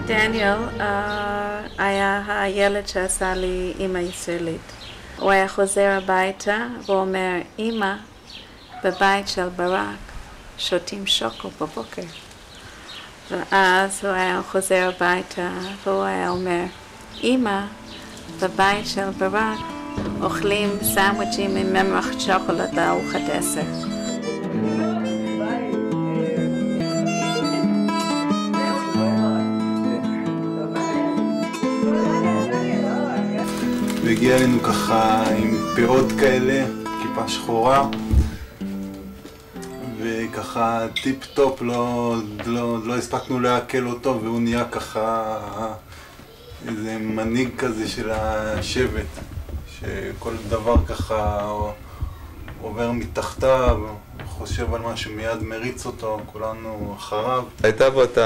דניאל היה הילד שעשה לי אמא ישראלית. הוא היה חוזר הביתה ואומר, אמא, בבית של ברק שותים שוקו בבוקר. ואז הוא היה חוזר הביתה והוא היה אומר, אמא, בבית של ברק אוכלים סנדוויצ'ים עם ממרח שוקולד לארוחת עשר. והגיע אלינו ככה עם פירות כאלה, כיפה שחורה, וככה טיפ טופ, לא הספקנו להקל אותו, והוא נהיה ככה איזה מנהיג כזה של השבט, שכל דבר ככה עובר מתחתיו, חושב על משהו מיד מריץ אותו, כולנו אחריו. הייתה בו את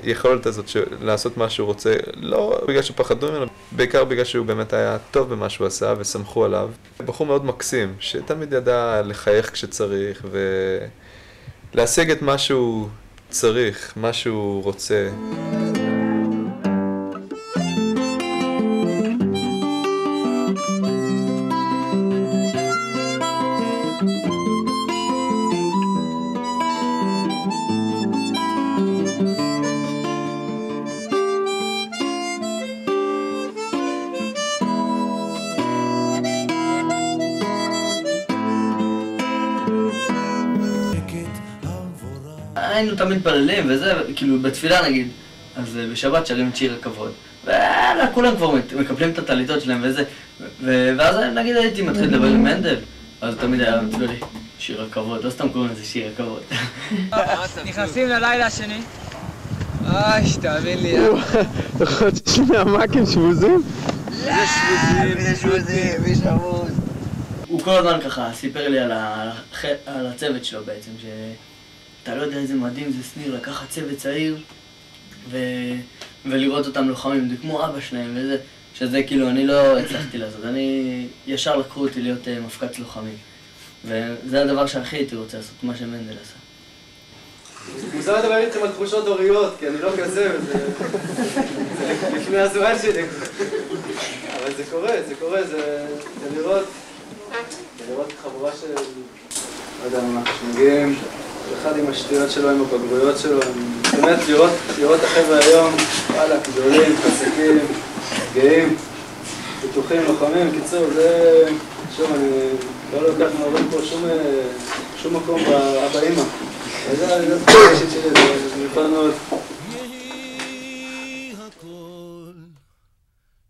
היכולת הזאת לעשות מה שהוא רוצה, לא בגלל שפחדו ממנו, בעיקר בגלל שהוא באמת היה טוב במה שהוא עשה וסמכו עליו. בחור מאוד מקסים, שתמיד ידע לחייך כשצריך ולהשיג את מה שהוא צריך, מה שהוא רוצה. היינו תמיד מתפללים וזה, כאילו בתפילה נגיד, אז בשבת שרים את שיר הכבוד. וכולם כבר מקפלים את הטליתות שלהם וזה, ואז נגיד הייתי מתחיל לדבר עם מנדל, אז תמיד היה מצביע לי שיר הכבוד, לא סתם קוראים לזה שיר הכבוד. נכנסים ללילה השני. תאמין לי. אתה חושב מהמקים שבוזים? זה שבוזים, מי שבוז. הוא כל הזמן ככה סיפר לי על הצוות שלו בעצם, אתה לא יודע איזה מדהים זה שניר לקחת צוות צעיר ולראות אותם לוחמים, זה כמו אבא שלהם וזה, שזה כאילו אני לא הצלחתי לעשות, אני ישר לקחו אותי להיות מפקד לוחמים, וזה הדבר שהכי הייתי רוצה לעשות, מה שמנדל עשה. מוזר לדבר איתכם על תחושות הוריות, כי אני לא כזה, וזה לפני הזמן שלי. אבל זה קורה, זה לראות חבורה של, לא יודע מה, שמגיעים, אחד עם השטויות שלו, עם הבגרויות שלו, באמת לראות החבר'ה היום, וואלה, גדולים, חזקים, גאים, בטוחים, לוחמים, קיצור, זה, שוב, אני לא לוקח מעוררים פה שום מקום באמא. זה תחושה אישית שלי, זה מיוחד מאוד. יהי הכל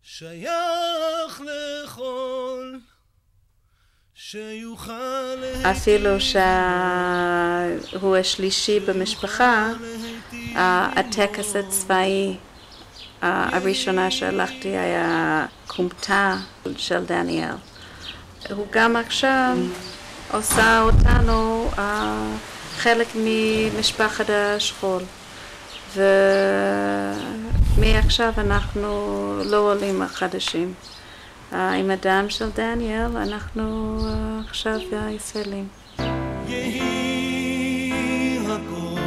שייך לכל אפילו שהוא השלישי במשפחה, הטקס הצבאי הראשונה שהלכתי היה קומטה של דניאל. הוא גם עכשיו עושה אותנו חלק ממשפחת השכול, ומעכשיו אנחנו לא עולים החדשים. עם הדם של דניאל אנחנו עכשיו ישראלים. יהי הכל